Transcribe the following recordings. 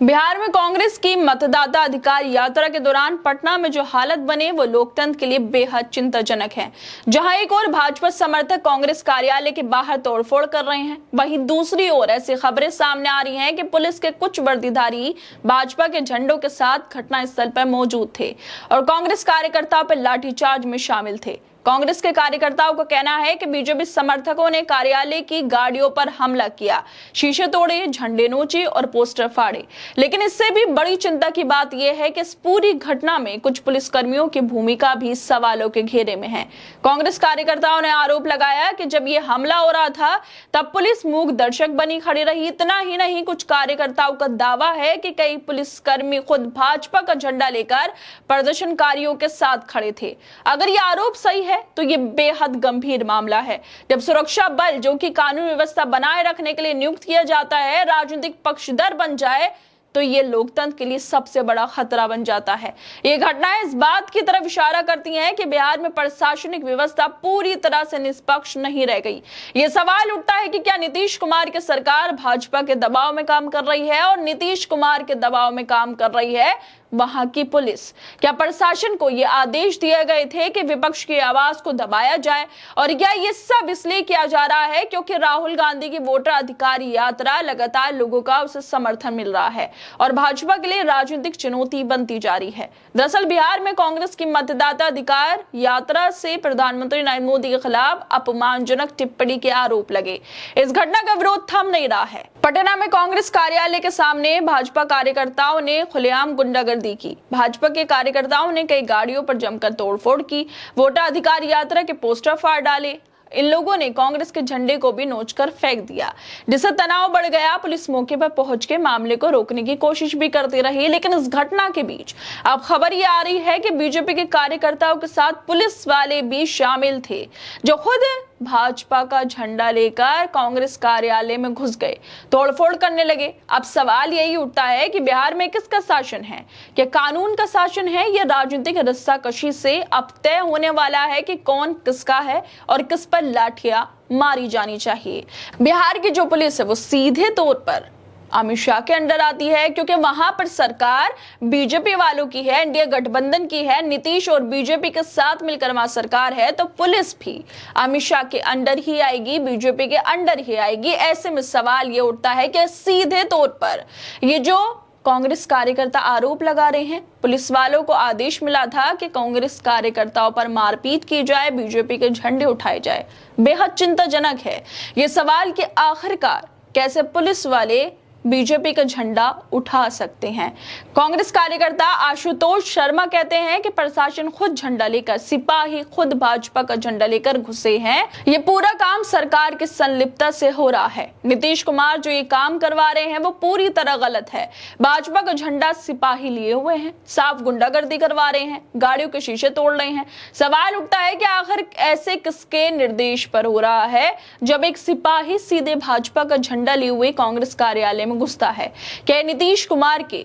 बिहार में कांग्रेस की मतदाता अधिकार यात्रा के दौरान पटना में जो हालत बने वो लोकतंत्र के लिए बेहद चिंताजनक है। जहां एक ओर भाजपा समर्थक कांग्रेस कार्यालय के बाहर तोड़फोड़ कर रहे हैं, वहीं दूसरी ओर ऐसी खबरें सामने आ रही हैं कि पुलिस के कुछ वर्दीधारी भाजपा के झंडों के साथ घटनास्थल पर मौजूद थे और कांग्रेस कार्यकर्ताओं पर लाठीचार्ज में शामिल थे। कांग्रेस के कार्यकर्ताओं का कहना है कि बीजेपी समर्थकों ने कार्यालय की गाड़ियों पर हमला किया, शीशे तोड़े, झंडे नोचे और पोस्टर फाड़े। लेकिन इससे भी बड़ी चिंता की बात यह है कि इस पूरी घटना में कुछ पुलिसकर्मियों की भूमिका भी सवालों के घेरे में है। कांग्रेस कार्यकर्ताओं ने आरोप लगाया कि जब यह हमला हो रहा था तब पुलिस मूक दर्शक बनी खड़ी रही। इतना ही नहीं, कुछ कार्यकर्ताओं का दावा है कि कई पुलिसकर्मी खुद भाजपा का झंडा लेकर प्रदर्शनकारियों के साथ खड़े थे। अगर यह आरोप सही है तो ये बेहद गंभीर मामला है। जब सुरक्षा बल, जो कि कानून व्यवस्था बनाए रखने के लिए नियुक्त किया जाता है, राजनीतिक पक्षधर बन जाए तो ये लोकतंत्र के लिए सबसे बड़ा खतरा बन जाता है। ये घटनाएं इस बात की तरफ इशारा करती हैं कि बिहार में प्रशासनिक व्यवस्था पूरी तरह से निष्पक्ष नहीं रह गई। ये सवाल उठता है कि क्या नीतीश कुमार की सरकार भाजपा के दबाव में काम कर रही है और नीतीश कुमार के दबाव में काम कर रही है वहां की पुलिस? क्या प्रशासन को ये आदेश दिए गए थे कि विपक्ष की आवाज को दबाया जाए? और क्या ये सब इसलिए किया जा रहा है क्योंकि राहुल गांधी की वोटर अधिकार यात्रा लगातार लोगों का उसे समर्थन मिल रहा है और भाजपा के लिए राजनीतिक चुनौती बनती जा रही है? दरअसल बिहार में कांग्रेस की मतदाता अधिकार यात्रा से प्रधानमंत्री नरेंद्र मोदी के खिलाफ अपमानजनक टिप्पणी के आरोप लगे। इस घटना का विरोध थम नहीं रहा है। पटना में कांग्रेस कार्यालय के सामने भाजपा कार्यकर्ताओं ने खुलेआम गुंडागर्दी की। भाजपा के कार्यकर्ताओं ने कई गाड़ियों पर जमकर तोड़फोड़ की, वोटर अधिकार यात्रा के पोस्टर फाड़ डाले। इन लोगों ने कांग्रेस के झंडे को भी नोचकर फेंक दिया, जिससे तनाव बढ़ गया। पुलिस मौके पर पहुंच के मामले को रोकने की कोशिश भी करती रही, लेकिन इस घटना के बीच अब खबर ये आ रही है कि बीजेपी के कार्यकर्ताओं के साथ पुलिस वाले भी शामिल थे, जो खुद भाजपा का झंडा लेकर कांग्रेस कार्यालय में घुस गए, तोड़फोड़ करने लगे। अब सवाल यही उठता है कि बिहार में किसका शासन है? क्या कानून का शासन है या राजनीतिक रस्साकशी से अब तय होने वाला है कि कौन किसका है और किस पर लाठियां मारी जानी चाहिए? बिहार की जो पुलिस है वो सीधे तौर पर अमित शाह के अंडर आती है, क्योंकि वहां पर सरकार बीजेपी वालों की है, एनडीए गठबंधन की है, नीतीश और बीजेपी के साथ मिलकर वहां सरकार है, तो पुलिस भी अमित शाह के अंडर ही आएगी, बीजेपी के अंडर ही आएगी। ऐसे में सवाल ये उठता है कि सीधे तौर पर ये जो कांग्रेस कार्यकर्ता आरोप लगा रहे हैं, पुलिस वालों को आदेश मिला था कि कांग्रेस कार्यकर्ताओं पर मारपीट की जाए, बीजेपी के झंडे उठाए जाए। बेहद चिंताजनक है ये सवाल कि आखिरकार कैसे पुलिस वाले बीजेपी का झंडा उठा सकते हैं। कांग्रेस कार्यकर्ता आशुतोष शर्मा कहते हैं कि प्रशासन खुद झंडा लेकर, सिपाही खुद भाजपा का झंडा लेकर घुसे हैं। ये पूरा काम सरकार की संलिप्तता से हो रहा है। नीतीश कुमार जो ये काम करवा रहे हैं वो पूरी तरह गलत है। भाजपा का झंडा सिपाही लिए हुए हैं, साफ गुंडागर्दी करवा रहे हैं, गाड़ियों के शीशे तोड़ रहे हैं। सवाल उठता है कि आखिर ऐसे किसके निर्देश पर हो रहा है जब एक सिपाही सीधे भाजपा का झंडा लिए हुए कांग्रेस कार्यालय में घुसता है? क्या नीतीश कुमार के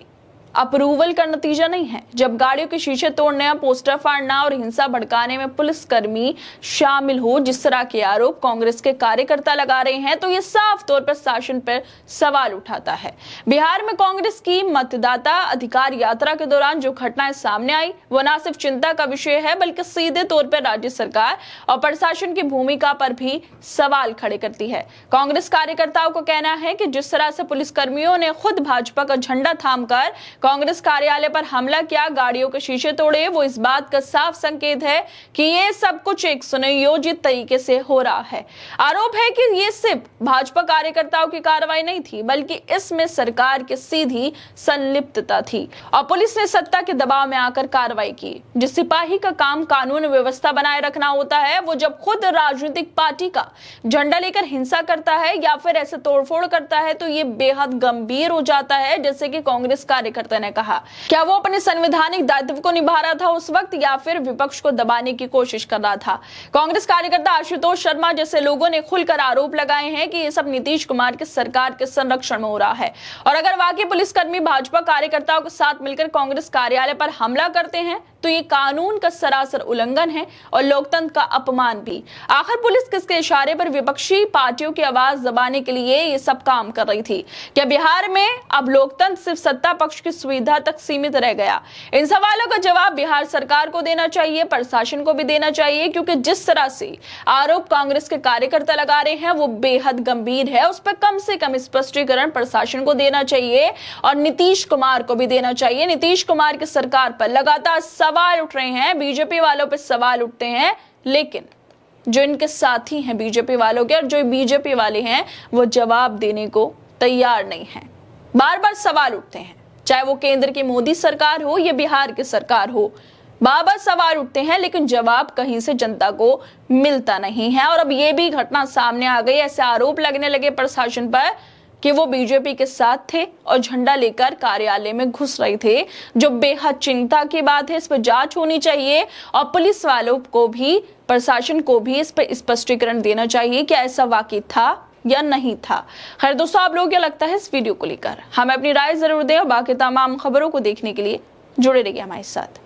अप्रूवल का नतीजा नहीं है जब गाड़ियों के शीशे तोड़ने, पोस्टर फाड़ना और हिंसा भड़काने में पुलिसकर्मी शामिल हो, जिस तरह के आरोप कांग्रेस के कार्यकर्ता लगा रहे हैं? तो ये साफ तौर पर शासन पर सवाल उठाता है। बिहार में कांग्रेस की मतदाता अधिकार यात्रा के दौरान जो घटनाएं सामने आई वो न सिर्फ चिंता का विषय है, बल्कि सीधे तौर पर राज्य सरकार और प्रशासन की भूमिका पर भी सवाल खड़े करती है। कांग्रेस कार्यकर्ताओं का कहना है कि जिस तरह से पुलिसकर्मियों ने खुद भाजपा का झंडा थामकर कांग्रेस कार्यालय पर हमला किया, गाड़ियों के शीशे तोड़े, वो इस बात का साफ संकेत है कि ये सब कुछ एक सुनियोजित तरीके से हो रहा है। आरोप है कि ये सिर्फ भाजपा कार्यकर्ताओं की कार्रवाई नहीं थी, बल्कि इसमें सरकार की सीधी संलिप्तता थी और पुलिस ने सत्ता के दबाव में आकर कार्रवाई की। जिस सिपाही का काम कानून व्यवस्था बनाए रखना होता है, वो जब खुद राजनीतिक पार्टी का झंडा लेकर हिंसा करता है या फिर ऐसे तोड़फोड़ करता है तो ये बेहद गंभीर हो जाता है। जैसे कि कांग्रेस कार्यकर्ता ने कहा, क्या वो अपने संवैधानिक दायित्व को निभा रहा था उस वक्त या फिर विपक्ष को दबाने की कोशिश कर रहा था? कांग्रेस कार्यकर्ता आशुतोष शर्मा जैसे लोगों ने खुलकर आरोप लगाए हैं कि ये सब नीतीश कुमार की सरकार के संरक्षण में हो रहा है। और अगर वाकई पुलिसकर्मी भाजपा कार्यकर्ताओं के साथ मिलकर कांग्रेस कार्यालय पर हमला करते हैं तो ये कानून का सरासर उल्लंघन है और लोकतंत्र का अपमान भी। आखिर पुलिस किसके इशारे पर विपक्षी पार्टियों की आवाज दबाने के लिए ये सब काम कर रही थी? क्या बिहार में अब लोकतंत्र सिर्फ सत्ता पक्ष की सुविधा तक सीमित रह गया? इन सवालों का जवाब बिहार सरकार को देना चाहिए, प्रशासन को भी देना चाहिए, क्योंकि जिस तरह से आरोप कांग्रेस के कार्यकर्ता लगा रहे हैं वो बेहद गंभीर है। उस पर कम से कम स्पष्टीकरण प्रशासन को देना चाहिए और नीतीश कुमार को भी देना चाहिए। नीतीश कुमार की सरकार पर लगातार सवाल उठ रहे हैं, बीजेपी वालों पर सवाल उठते हैं, लेकिन जो इनके साथी हैं बीजेपी वालों के और जो बीजेपी वाले हैं वो जवाब देने को तैयार नहीं हैं। बार बार सवाल उठते हैं, चाहे वो केंद्र की मोदी सरकार हो या बिहार की सरकार हो, बार बार सवाल उठते हैं, लेकिन जवाब कहीं से जनता को मिलता नहीं है। और अब ये भी घटना सामने आ गई, ऐसे आरोप लगने लगे प्रशासन पर कि वो बीजेपी के साथ थे और झंडा लेकर कार्यालय में घुस रहे थे, जो बेहद चिंता की बात है। इस पर जांच होनी चाहिए और पुलिस वालों को भी, प्रशासन को भी इस पर स्पष्टीकरण देना चाहिए कि ऐसा वाकई था या नहीं था। खैर दोस्तों, आप लोगों को क्या लगता है इस वीडियो को लेकर? हमें अपनी राय जरूर दें और बाकी तमाम खबरों को देखने के लिए जुड़े रहिए हमारे साथ।